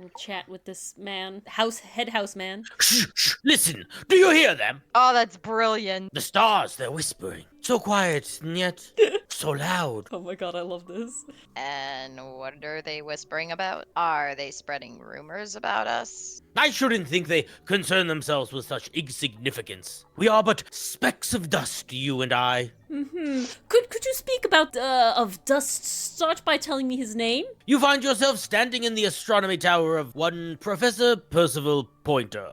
little chat with this man, head house man. Shh, shh, listen. Do you hear them? Oh, that's brilliant. The stars, they're whispering. So quiet, and yet so loud. Oh my god, I love this. And what are they whispering about? Are they spreading rumors about us? I shouldn't think they concern themselves with such insignificance. We are but specks of dust, you and I. Could you speak about, of dust? Start by telling me his name? You find yourself standing in the astronomy tower of one Professor Percival Pointer.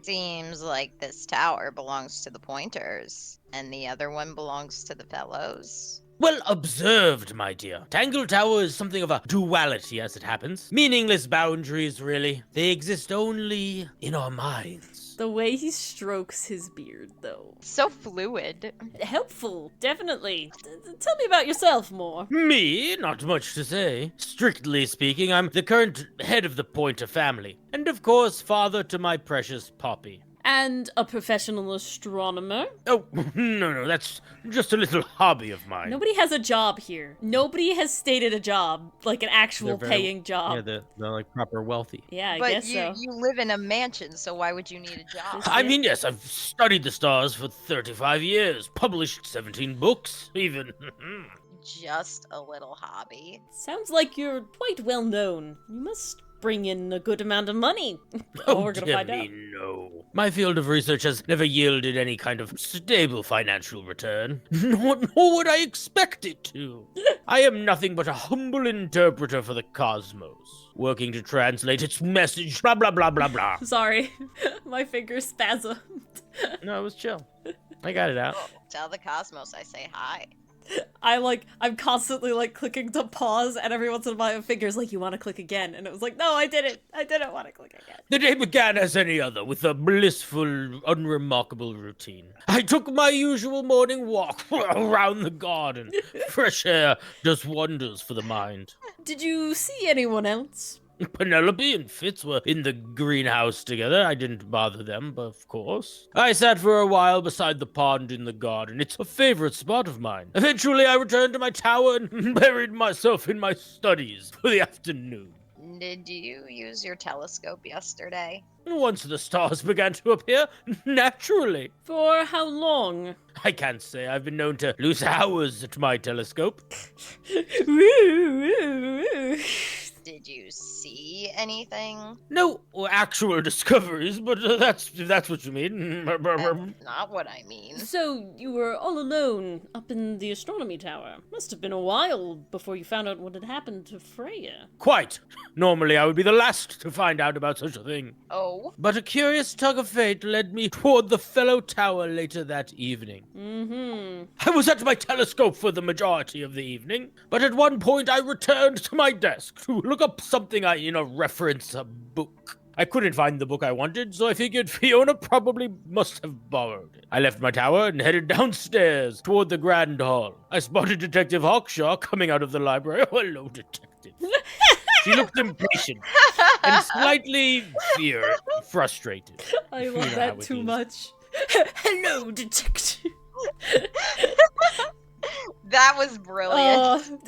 Seems like this tower belongs to the Pointers, and the other one belongs to the Fellows. Well observed, my dear. Tangle Tower is something of a duality, as it happens. Meaningless boundaries, really. They exist only in our minds. The way he strokes his beard, though. So fluid. Helpful, definitely. Tell me about yourself more. Me? Not much to say. Strictly speaking, I'm the current head of the Pointer family. And of course, father to my precious Poppy. And a professional astronomer. Oh, no, that's just a little hobby of mine. Nobody has a job here. Nobody has stated a job, like an actual paying job. Yeah, they're like proper wealthy. Yeah, I But guess so. you live in a mansion, so why would you need a job? I mean, yes, I've studied the stars for 35 years, published 17 books, even. Just a little hobby. Sounds like you're quite well known. You must bring in a good amount of money. Oh, we're gonna dear find me, out. no. My field of research has never yielded any kind of stable financial return. Nor would I expect it to. I am nothing but a humble interpreter for the cosmos, working to translate its message, blah, blah, blah, blah, blah. Sorry, my fingers spasmed. No, it was chill. I got it out. Tell the cosmos I say hi. I'm constantly like clicking to pause, and every once in a while my fingers like, you want to click again, and it was like, no, I didn't want to click again. The day began as any other, with a blissful, unremarkable routine. I took my usual morning walk around the garden. Fresh air does wonders for the mind. Did you see anyone else? Penelope and Fitz were in the greenhouse together. I didn't bother them, of course. I sat for a while beside the pond in the garden. It's a favorite spot of mine. Eventually, I returned to my tower and buried myself in my studies for the afternoon. Did you use your telescope yesterday? Once the stars began to appear, naturally. For how long? I can't say. I've been known to lose hours at my telescope. Did you see anything? No actual discoveries, but if that's what you mean. That's not what I mean. So you were all alone up in the astronomy tower. Must have been a while before you found out what had happened to Freya. Quite. Normally, I would be the last to find out about such a thing. Oh? But a curious tug of fate led me toward the fellow tower later that evening. I was at my telescope for the majority of the evening, but at one point I returned to my desk to look up something in a reference book. I couldn't find the book I wanted, so I figured Fiona probably must have borrowed it. I left my tower and headed downstairs toward the grand hall. I spotted Detective Hawkshaw coming out of the library. Oh, hello, Detective. She looked impatient and slightly frustrated. I You love know how that it too is. much. Hello, detective. That was brilliant.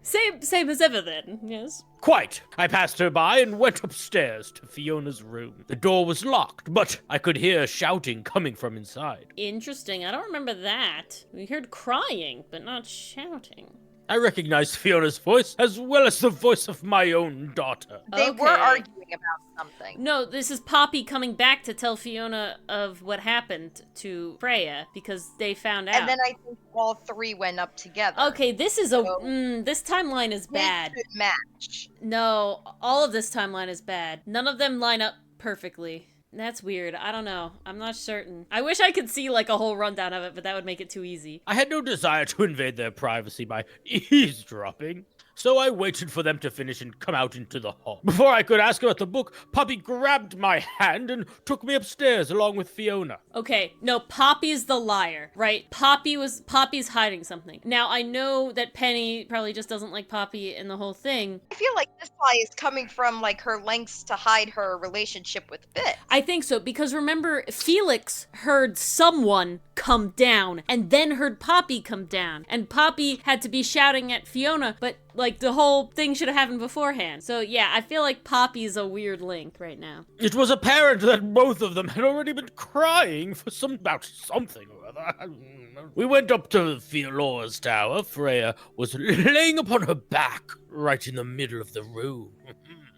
Same as ever then, yes? Quite. I passed her by and went upstairs to Fiona's room. The door was locked, but I could hear shouting coming from inside. Interesting, I don't remember that. We heard crying, but not shouting. I recognized Fiona's voice as well as the voice of my own daughter. They were Okay. arguing about something. No, this is Poppy coming back to tell Fiona of what happened to Freya, because they found out. And then I think all three went up together. Okay, this is this timeline is They bad. should match. No, all of this timeline is bad. None of them line up perfectly. That's weird. I don't know. I'm not certain. I wish I could see like a whole rundown of it, but that would make it too easy. I had no desire to invade their privacy by eavesdropping, so I waited for them to finish and come out into the hall. Before I could ask about the book, Poppy grabbed my hand and took me upstairs along with Fiona. Okay, no, Poppy's the liar, right? Poppy's hiding something. Now, I know that Penny probably just doesn't like Poppy and the whole thing. I feel like this lie is coming from like her lengths to hide her relationship with Fitz. I think so, because remember, Felix heard someone come down, and then heard Poppy come down. And Poppy had to be shouting at Fiona, but like the whole thing should have happened beforehand. So yeah, I feel like Poppy's a weird link right now. It was apparent that both of them had already been crying for about something or other. We went up to Fiona's tower. Freya was laying upon her back, right in the middle of the room.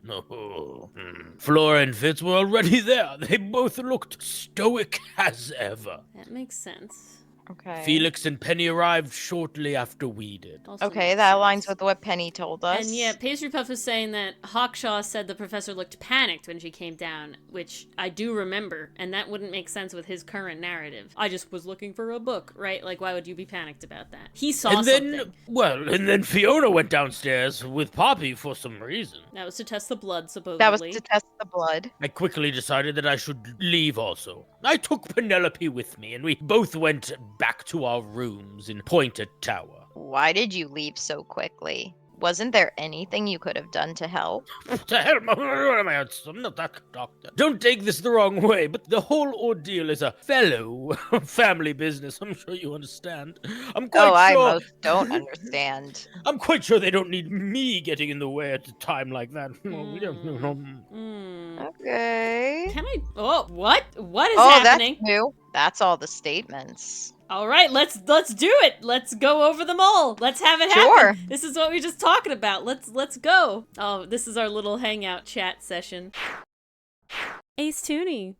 No. Flora and Fitz were already there. They both looked stoic as ever. That makes sense. Okay. Felix and Penny arrived shortly after we did. Also Okay, makes that sense. aligns with what Penny told us. And yeah, Pastry Puff is saying that Hawkshaw said the professor looked panicked when she came down, which I do remember, and that wouldn't make sense with his current narrative. I just was looking for a book, right? Like, why would you be panicked about that? He saw something. And then Fiona went downstairs with Poppy for some reason. That was to test the blood, supposedly. That was to test the blood. I quickly decided that I should leave also. I took Penelope with me, and we both went back to our rooms in Pointed Tower. Why did you leave so quickly? Wasn't there anything you could have done to help? What the hell? I'm not that doctor. Don't take this the wrong way, but the whole ordeal is a fellow family business. I'm sure you understand. I'm quite I sure. most don't understand. I'm quite sure they don't need me getting in the way at a time like that. Okay. Can I? Oh, what? What is Oh, happening? that's new. That's all the statements. All right, let's do it. Let's go over them all. Let's have it happen. Sure. This is what we were just talking about. Let's go. Oh, this is our little hangout chat session. Ace Tooney.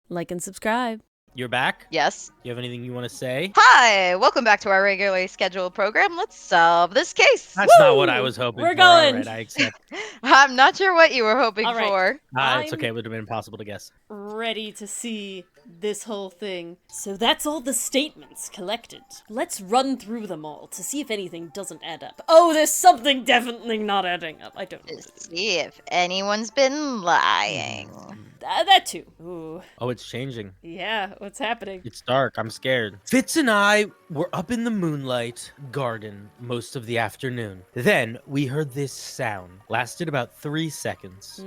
Like and subscribe. You're back? Yes. You have anything you want to say? Hi, welcome back to our regularly scheduled program. Let's solve this case. That's not what I was hoping We're for. going. All right, I accept. I'm not sure what you were hoping All right. for. It's I'm- okay. It would have been impossible to guess. Ready to see this whole thing. So that's all the statements collected. Let's run through them all to see if anything doesn't add up. Oh, there's something definitely not adding up. I don't know. To see if anyone's been lying. That too. Ooh. Oh, it's changing. Yeah, what's happening? It's dark. I'm scared. Fitz and I were up in the moonlight garden most of the afternoon. Then we heard this sound. Lasted about 3 seconds.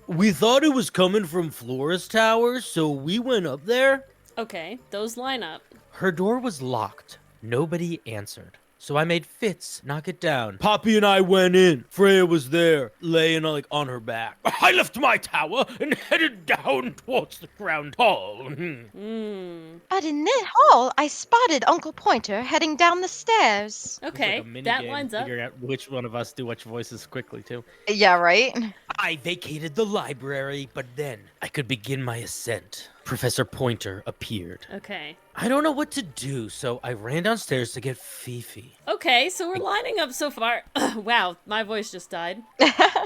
We thought it was coming from Flora's tower, so we went up there. Okay, those line up. Her door was locked. Nobody answered. So I made Fitz knock it down. Poppy and I went in. Freya was there, laying on her back. I left my tower and headed down towards the ground hall. But in that hall, I spotted Uncle Pointer heading down the stairs. Okay, It's like a that minigame, lines up. Figuring out which one of us do which voices quickly, too. Yeah, right? I vacated the library, but then I could begin my ascent. Professor Pointer appeared. Okay. I don't know what to do, so I ran downstairs to get Fifi. Okay, so we're lining up so far. Wow, my voice just died.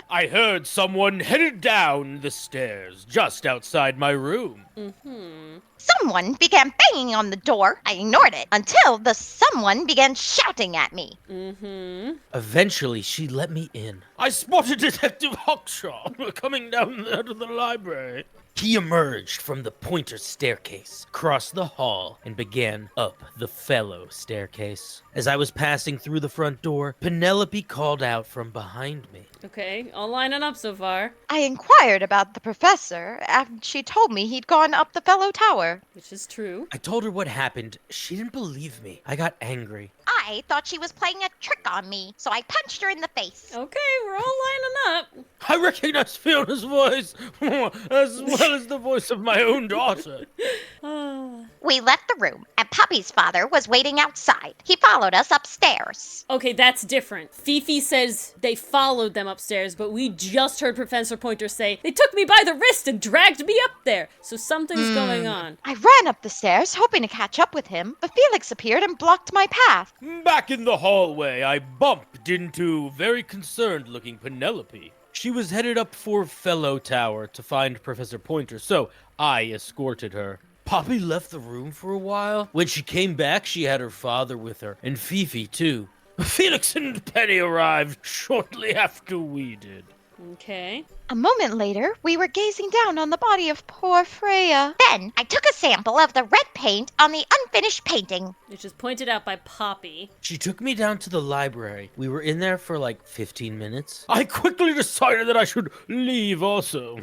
I heard someone headed down the stairs just outside my room. Someone began banging on the door. I ignored it until the someone began shouting at me. Eventually, she let me in. I spotted Detective Hawkshaw coming down out of the library. He emerged from the Pointer staircase, crossed the hall, and began up the fellow staircase. As I was passing through the front door, Penelope called out from behind me. Okay, all lining up so far, I inquired about the professor, and she told me he'd gone up the fellow tower. which is true. I told her what happened. She didn't believe me. I got angry. I thought she was playing a trick on me, so I punched her in the face. Okay, we're all lining up. I recognized Fiona's voice, as well as the voice of my own daughter. We left the room, and Puppy's father was waiting outside. He followed us upstairs. Okay, that's different. Fifi says they followed them upstairs, but we just heard Professor Pointer say, they took me by the wrist and dragged me up there. So something's going on. I ran up the stairs, hoping to catch up with him, but Felix appeared and blocked my path. Back in the hallway, I bumped into very concerned-looking Penelope. She was headed up for Fellow Tower to find Professor Pointer, so I escorted her. Poppy left the room for a while. When she came back, she had her father with her, and Fifi, too. Felix and Penny arrived shortly after we did. Okay. A moment later, we were gazing down on the body of poor Freya. Then I took a sample of the red paint on the unfinished painting. Which is pointed out by Poppy. She took me down to the library. We were in there for like 15 minutes. I quickly decided that I should leave also.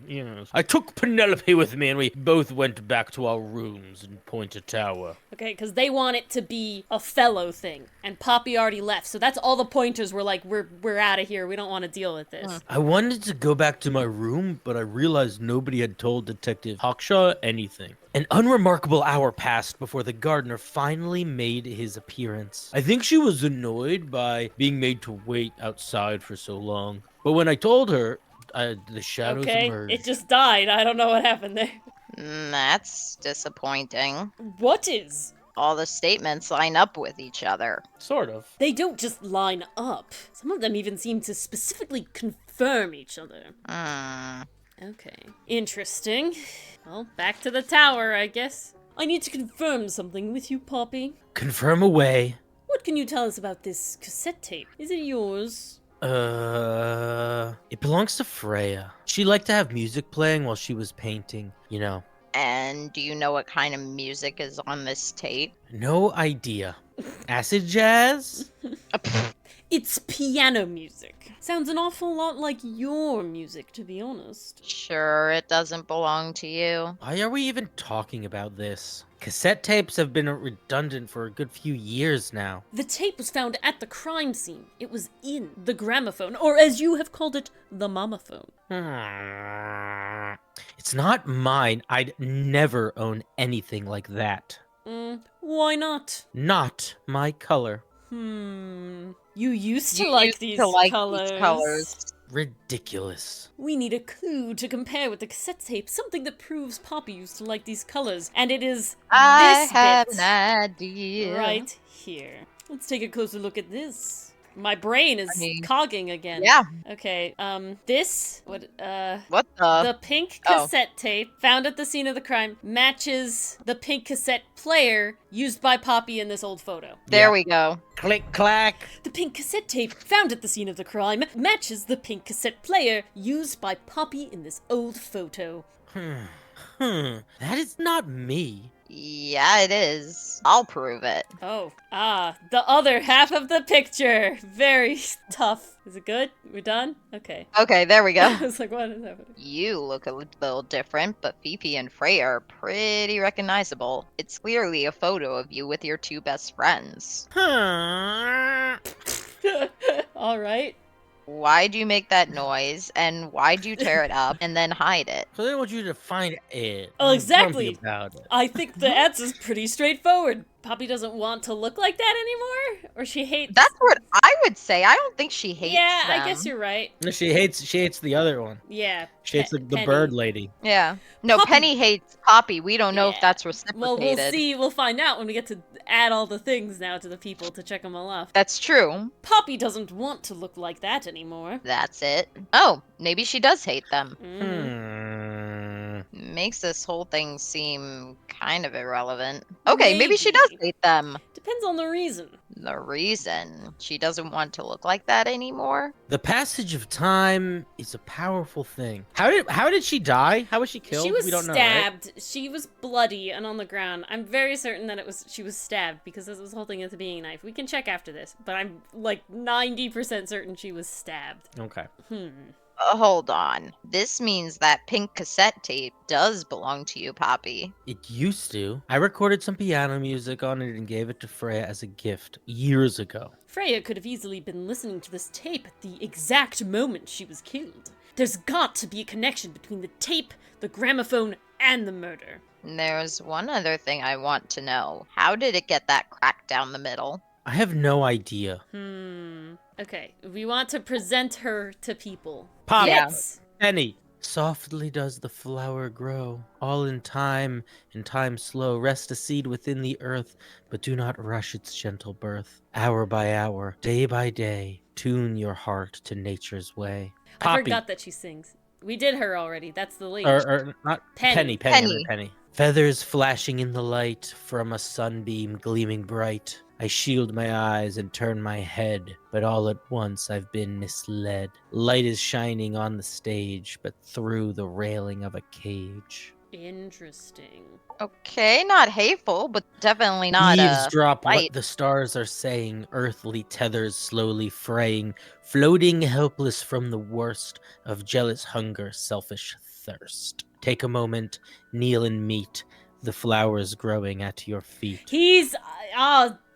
Yes. I took Penelope with me and we both went back to our rooms in Pointer Tower. Okay, because they want it to be a fellow thing. And Poppy already left. So that's all the pointers were like, we're out of here. We don't want to deal with this. I wanted to go back to my room, but I realized nobody had told Detective Hawkshaw anything. An unremarkable hour passed before the gardener finally made his appearance. I think she was annoyed by being made to wait outside for so long. But when I told her, the shadows Okay, emerged. it just died. I don't know what happened there. That's disappointing. What is? All the statements line up with each other. Sort of. They don't just line up. Some of them even seem to specifically confirm each other. Okay. Interesting. Well, back to the tower, I guess. I need to confirm something with you, Poppy. Confirm away. What can you tell us about this cassette tape? Is it yours? It belongs to Freya. She liked to have music playing while she was painting, you know. And do you know what kind of music is on this tape? No idea. Acid jazz? It's piano music. Sounds an awful lot like your music, to be honest. Sure, it doesn't belong to you. Why are we even talking about this? Cassette tapes have been redundant for a good few years now. The tape was found at the crime scene. It was in the gramophone, or as you have called it, the momophone. It's not mine. I'd never own anything like that. Why not? Not my color. You used to You like used these to like colors. these colors. Ridiculous. We need a clue to compare with the cassette tape, something that proves Poppy used to like these colors, and it is I this have bit an idea. right here. Let's take a closer look at this. My brain is cogging again. Yeah. Okay, this, What the the? pink Oh. cassette tape found at the scene of the crime matches the pink cassette player used by Poppy in this old photo. There we go. Click clack. The pink cassette tape found at the scene of the crime matches the pink cassette player used by Poppy in this old photo. That is not me. Yeah, it is. I'll prove it. Oh, the other half of the picture. Very tough. Is it good? We're done? Okay. Okay, there we I go. was like, what is happening? You look a little different, but Fifi and Freya are pretty recognizable. It's clearly a photo of you with your two best friends. All right. Why'd you make that noise, and why'd you tear it up and then hide it? So they want you to find it. Oh, I'm exactly. grumpy about it. I think the answer's pretty straightforward. Poppy doesn't want to look like that anymore, or she hates. That's what I would say. I don't think she hates yeah, them. I guess you're right. No, she hates the other one. Yeah. She hates the Penny. bird lady. Yeah. No, Poppy- Penny hates Poppy. We don't know if Yeah. that's Well, reciprocated. we'll see. We'll find out when we get to add all the things now to the people to check them all off. That's true. Poppy doesn't want to look like that anymore. That's it. Oh, maybe she does hate them. Mm. Makes this whole thing seem kind of irrelevant. Okay, maybe she does Maybe. hate them. Depends on the reason. The reason she doesn't want to look like that anymore? The passage of time is a powerful thing. How did she die? How was she killed? She was we don't know, right? stabbed. She was bloody and on the ground. I'm very certain that she was stabbed because this was holding a being knife. We can check after this, but I'm like 90% certain she was stabbed. Okay. Hold on. This means that pink cassette tape does belong to you, Poppy. It used to. I recorded some piano music on it and gave it to Freya as a gift years ago. Freya could have easily been listening to this tape at the exact moment she was killed. There's got to be a connection between the tape, the gramophone, and the murder. There's one other thing I want to know. How did it get that crack down the middle? I have no idea. Okay, we want to present her to people. Pop. Yeah. Yes. Penny. Softly does the flower grow, all in time slow. Rest a seed within the earth, but do not rush its gentle birth. Hour by hour, day by day, tune your heart to nature's way. I forgot that she sings. We did her already. That's the lead. Or not Penny. Penny. Feathers flashing in the light from a sunbeam gleaming bright. I shield my eyes and turn my head, but all at once I've been misled. Light is shining on the stage, but through the railing of a cage. Interesting. Okay, not hateful, but definitely not Eavesdrop light. what the stars are saying, earthly tethers slowly fraying, floating helpless from the worst of jealous hunger, selfish thirst. Take a moment, kneel and meet the flowers growing at your feet. He's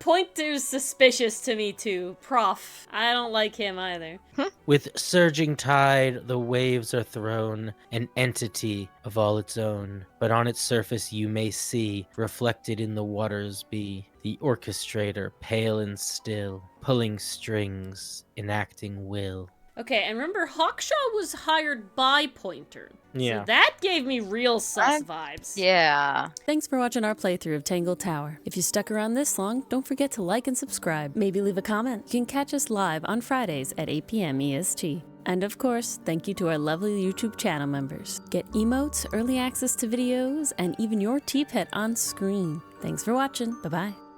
Pointer's suspicious to me too. Prof. I don't like him either. With surging tide, the waves are thrown, an entity of all its own. But on its surface you may see, reflected in the waters be, the orchestrator, pale and still, pulling strings, enacting will. Okay, and remember, Hawkshaw was hired by Pointer. Yeah. So that gave me real sus vibes. Yeah. Thanks for watching our playthrough of Tangle Tower. If you stuck around this long, don't forget to like and subscribe. Maybe leave a comment. You can catch us live on Fridays at 8 p.m. EST. And of course, thank you to our lovely YouTube channel members. Get emotes, early access to videos, and even your tea pet on screen. Thanks for watching. Bye-bye.